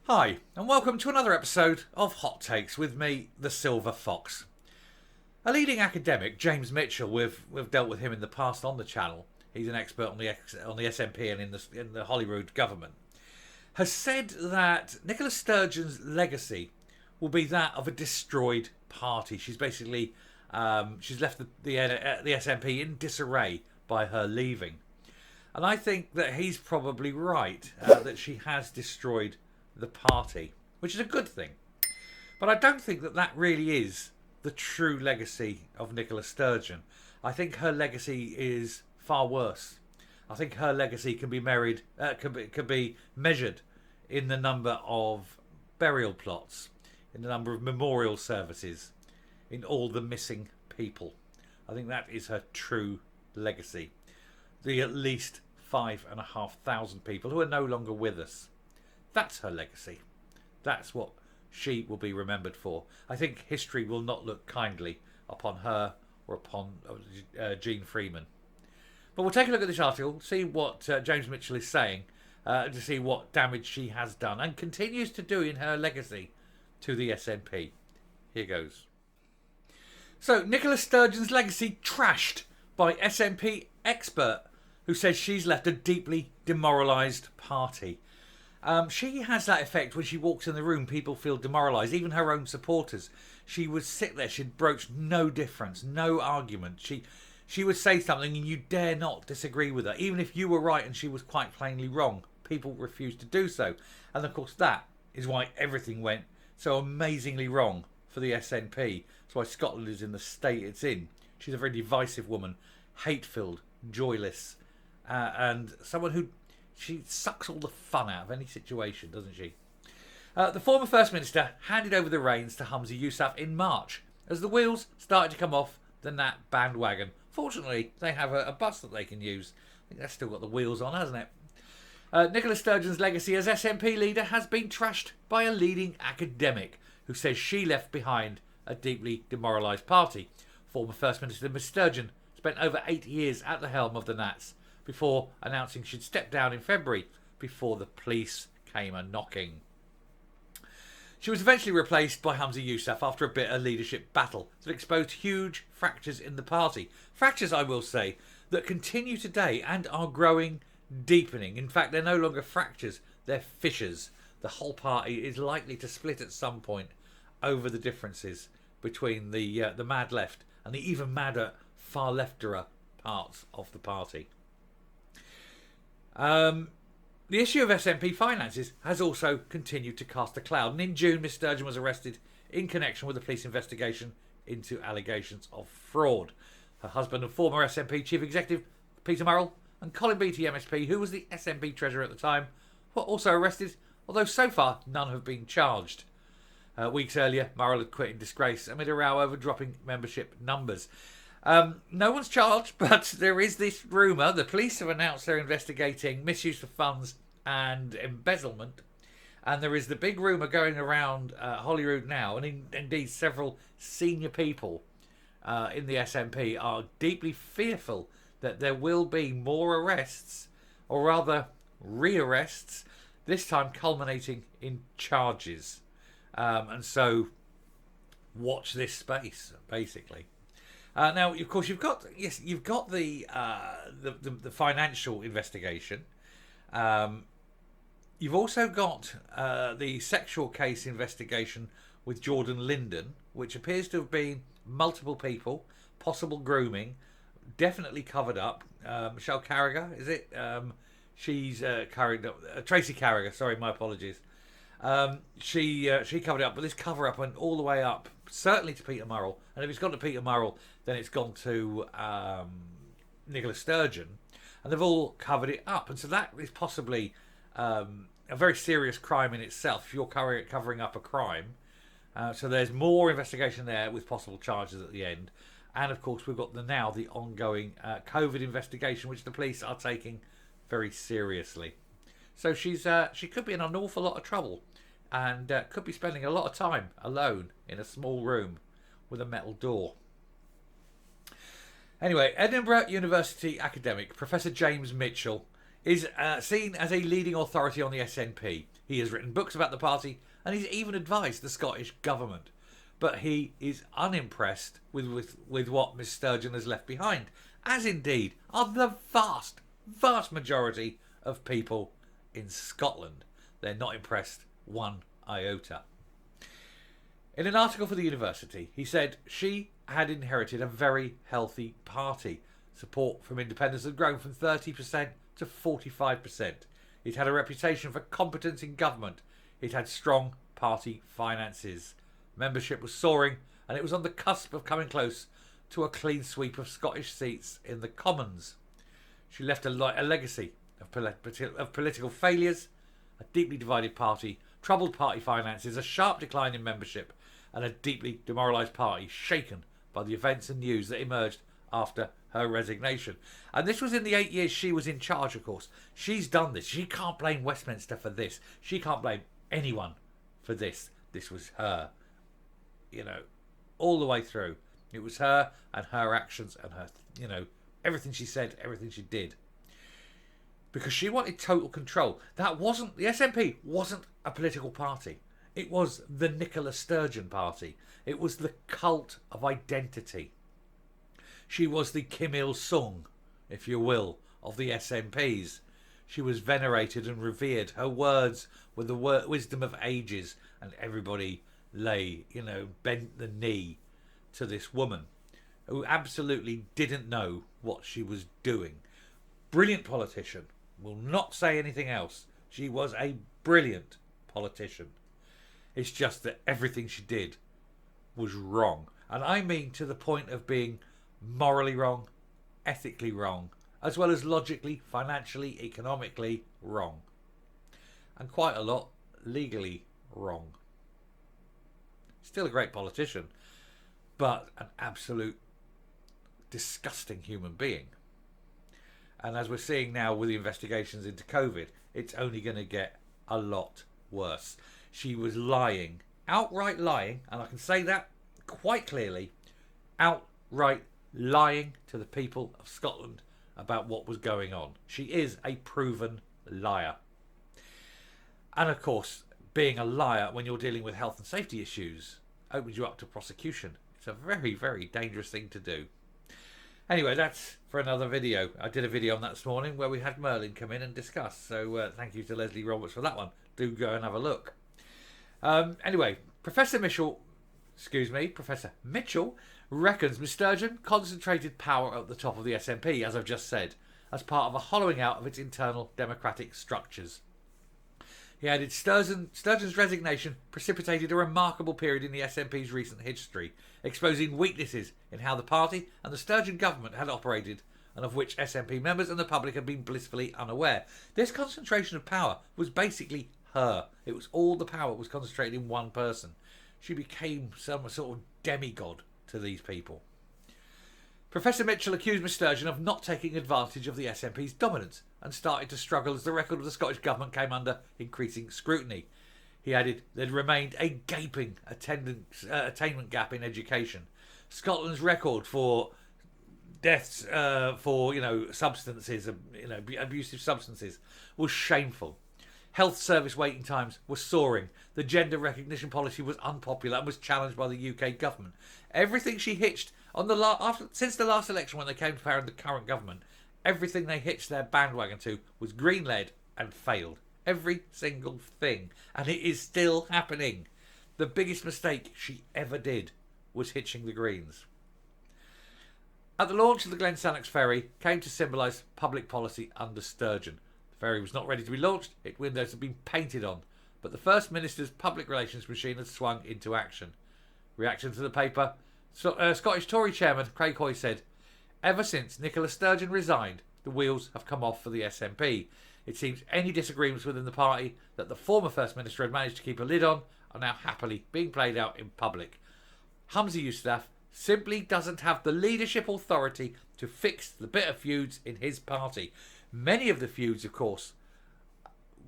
Hi, and welcome to another episode of Hot Takes with me, the Silver Fox. A leading academic, James Mitchell, we've dealt with him in the past on the channel. He's an expert on the SNP and in the Holyrood government. Has said that Nicola Sturgeon's legacy will be that of a destroyed party. She's basically she's left the SNP in disarray by her leaving, and I think that he's probably right that she has destroyed the party, which is a good thing. But I don't think that really is the true legacy of Nicola Sturgeon. I think her legacy is far worse. I think her legacy can be could be measured in the number of burial plots, in the number of memorial services, in all the missing people. I think that is her true legacy. The at least 5,500 people who are no longer with us. That's her legacy. That's what she will be remembered for. I think history will not look kindly upon her or upon Jean Freeman. But we'll take a look at this article, see what James Mitchell is saying, to see what damage she has done and continues to do in her legacy to the SNP. Here goes. So, Nicola Sturgeon's legacy trashed by SNP expert who says she's left a deeply demoralised party. She has that effect when she walks in the room, people feel demoralised, even her own supporters. She would sit there, she'd broach no difference, no argument. She would say something and you dare not disagree with her. Even if you were right and she was quite plainly wrong, people refused to do so. And of course that is why everything went so amazingly wrong for the SNP. That's why Scotland is in the state it's in. She's a very divisive woman, hate-filled, joyless, and someone who... She sucks all the fun out of any situation, doesn't she? The former First Minister handed over the reins to Humza Yousaf in March as the wheels started to come off the Nat bandwagon. Fortunately, they have a bus that they can use. I think that's still got the wheels on, hasn't it? Nicola Sturgeon's legacy as SNP leader has been trashed by a leading academic who says she left behind a deeply demoralised party. Former First Minister Miss Sturgeon spent over 8 years at the helm of the Nats, before announcing she'd step down in February before the police came a-knocking. She was eventually replaced by Humza Yousaf after a bitter leadership battle that exposed huge fractures in the party. Fractures, I will say, that continue today and are growing, deepening. In fact, they're no longer fractures, they're fissures. The whole party is likely to split at some point over the differences between the mad left and the even madder far lefterer parts of the party. The issue of SNP finances has also continued to cast a cloud, and in June Miss Sturgeon was arrested in connection with a police investigation into allegations of fraud. Her husband and former SNP Chief Executive Peter Murrell and Colin Beattie MSP, who was the SNP Treasurer at the time, were also arrested, although so far none have been charged. Weeks earlier, Murrell had quit in disgrace amid a row over dropping membership numbers. No one's charged, but there is this rumour. The police have announced they're investigating misuse of funds and embezzlement. And there is the big rumour going around Holyrood now, and indeed several senior people in the SNP are deeply fearful that there will be more arrests, or rather re-arrests, this time culminating in charges. And so watch this space, basically. Now, of course, you've got the financial investigation. You've also got the sexual case investigation with Jordan Linden, which appears to have been multiple people, possible grooming, definitely covered up. Michelle Carragher, is it? She's Tracy Carragher. Sorry, my apologies. She covered it up, but this cover up went all the way up, certainly to Peter Murrell, and if it's gone to Peter Murrell, then it's gone to Nicola Sturgeon, and they've all covered it up, and so that is possibly a very serious crime in itself if you're covering up a crime. So there's more investigation there with possible charges at the end, and of course we've got the ongoing COVID investigation, which the police are taking very seriously. So she could be in an awful lot of trouble, and could be spending a lot of time alone in a small room with a metal door. Anyway, Edinburgh University academic Professor James Mitchell is seen as a leading authority on the SNP. He has written books about the party, and he's even advised the Scottish government. But he is unimpressed with what Miss Sturgeon has left behind, as indeed are the vast majority of people in Scotland. They're not impressed one iota. In an article for the university, he said she had inherited a very healthy party. Support from independents had grown from 30% to 45%. It had a reputation for competence in government. It had strong party finances. Membership was soaring, and it was on the cusp of coming close to a clean sweep of Scottish seats in the Commons. She left a legacy of political failures, a deeply divided party, troubled party finances, a sharp decline in membership, and a deeply demoralised party shaken by the events and news that emerged after her resignation. And this was in the 8 years she was in charge, of course. She's done this. She can't blame Westminster for this. She can't blame anyone for this. This was her. All the way through. It was her and her actions and her, everything she said, everything she did. Because she wanted total control. The SNP wasn't a political party. It was the Nicola Sturgeon party. It was the cult of identity. She was the Kim Il-sung, if you will, of the SNPs. She was venerated and revered. Her words were the wisdom of ages, and everybody bent the knee to this woman who absolutely didn't know what she was doing. Brilliant politician. Will not say anything else. She was a brilliant politician. It's just that everything she did was wrong. And I mean to the point of being morally wrong, ethically wrong, as well as logically, financially, economically wrong. And quite a lot legally wrong. Still a great politician, but an absolute disgusting human being. And as we're seeing now with the investigations into COVID, it's only going to get a lot worse. She was lying, outright lying, and I can say that quite clearly, outright lying to the people of Scotland about what was going on. She is a proven liar. And of course, being a liar when you're dealing with health and safety issues opens you up to prosecution. It's a very, very dangerous thing to do. Anyway, that's for another video. I did a video on that this morning where we had Merlin come in and discuss. So thank you to Leslie Roberts for that one. Do go and have a look. Anyway, Professor Mitchell reckons Miss Sturgeon concentrated power at the top of the SNP, as I've just said, as part of a hollowing out of its internal democratic structures. He added, Sturgeon's resignation precipitated a remarkable period in the SNP's recent history, exposing weaknesses in how the party and the Sturgeon government had operated, and of which SNP members and the public had been blissfully unaware. This concentration of power was basically her. It was all the power was concentrated in one person. She became some sort of demigod to these people. Professor Mitchell accused Miss Sturgeon of not taking advantage of the SNP's dominance and started to struggle as the record of the Scottish government came under increasing scrutiny. He added there remained a gaping attainment gap in education. Scotland's record for deaths for substances, abusive substances, was shameful. Health service waiting times were soaring. The gender recognition policy was unpopular and was challenged by the UK government. Everything she hitched on since the last election when they came to power in the current government, everything they hitched their bandwagon to was green-led and failed. Every single thing. And it is still happening. The biggest mistake she ever did was hitching the Greens. At the launch of the Glensannox ferry came to symbolise public policy under Sturgeon. The ferry was not ready to be launched, its windows had been painted on, but the First Minister's public relations machine had swung into action. Reaction to the paper, Scottish Tory chairman Craig Hoy said, ever since Nicola Sturgeon resigned, the wheels have come off for the SNP. It seems any disagreements within the party that the former First Minister had managed to keep a lid on are now happily being played out in public. Humza Yousaf simply doesn't have the leadership authority to fix the bitter feuds in his party. Many of the feuds, of course,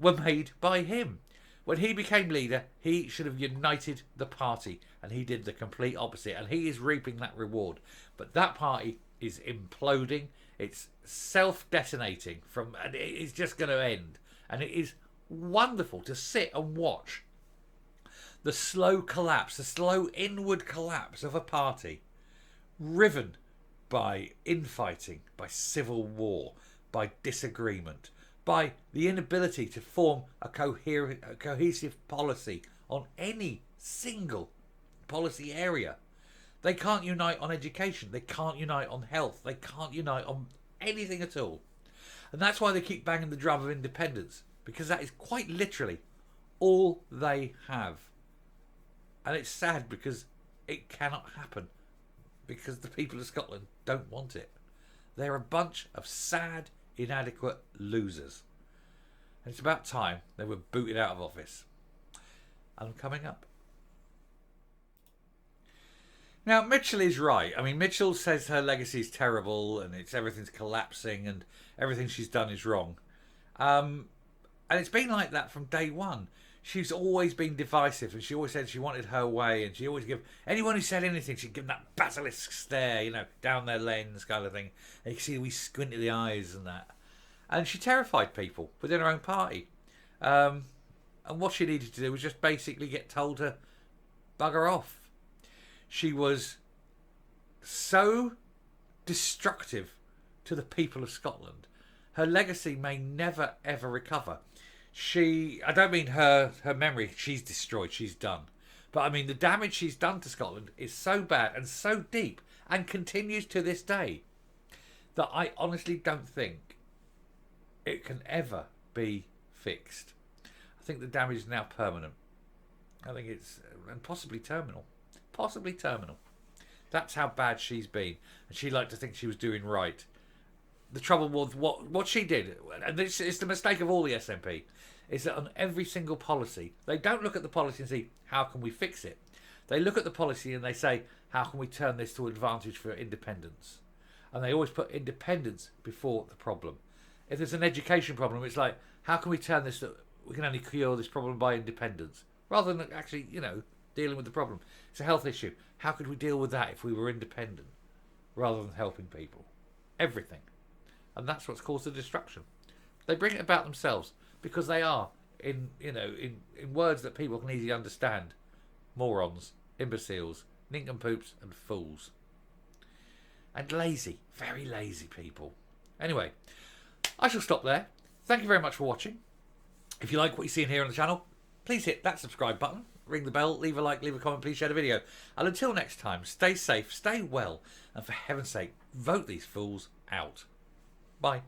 were made by him. When he became leader, he should have united the party, and he did the complete opposite, and he is reaping that reward. But that party is imploding. It's self-detonating and it is just going to end. And it is wonderful to sit and watch the slow collapse, the slow inward collapse of a party riven by infighting, by civil war, by disagreement, by the inability to form a cohesive policy on any single policy area. They can't unite on education. They can't unite on health. They can't unite on anything at all. And that's why they keep banging the drum of independence, because that is quite literally all they have. And it's sad because it cannot happen, because the people of Scotland don't want it. They're a bunch of sad, inadequate losers. And it's about time they were booted out of office. And I'm coming up. Now, Mitchell is right. I mean, Mitchell says her legacy is terrible and everything's collapsing and everything she's done is wrong. And it's been like that from day one. She's always been divisive, and she always said she wanted her way, and she always give anyone who said anything, she'd give them that basilisk stare, you know, down their lens kind of thing. And you can see we squint at the eyes and that. And she terrified people within her own party. And what she needed to do was just basically get told to bugger off. She was so destructive to the people of Scotland. Her legacy may never, ever recover. I don't mean her memory, she's destroyed, she's done. But I mean the damage she's done to Scotland is so bad and so deep and continues to this day that I honestly don't think it can ever be fixed. I think the damage is now permanent. I think it's, and possibly terminal. Possibly terminal. That's how bad she's been. And she liked to think she was doing right. The trouble with what she did, and this is the mistake of all the SNP, is that on every single policy, they don't look at the policy and see, how can we fix it? They look at the policy and they say, how can we turn this to advantage for independence? And they always put independence before the problem. If there's an education problem, it's like, how can we turn this to, we can only cure this problem by independence, rather than actually, you know, dealing with the problem. It's a health issue. How could we deal with that if we were independent, rather than helping people? Everything. And that's what's caused the destruction. They bring it about themselves because they are, in words that people can easily understand, morons, imbeciles, nincompoops and fools. And lazy, very lazy people. Anyway, I shall stop there. Thank you very much for watching. If you like what you see in here on the channel, please hit that subscribe button, ring the bell, leave a like, leave a comment, please share the video. And until next time, stay safe, stay well, and for heaven's sake, vote these fools out. Bye.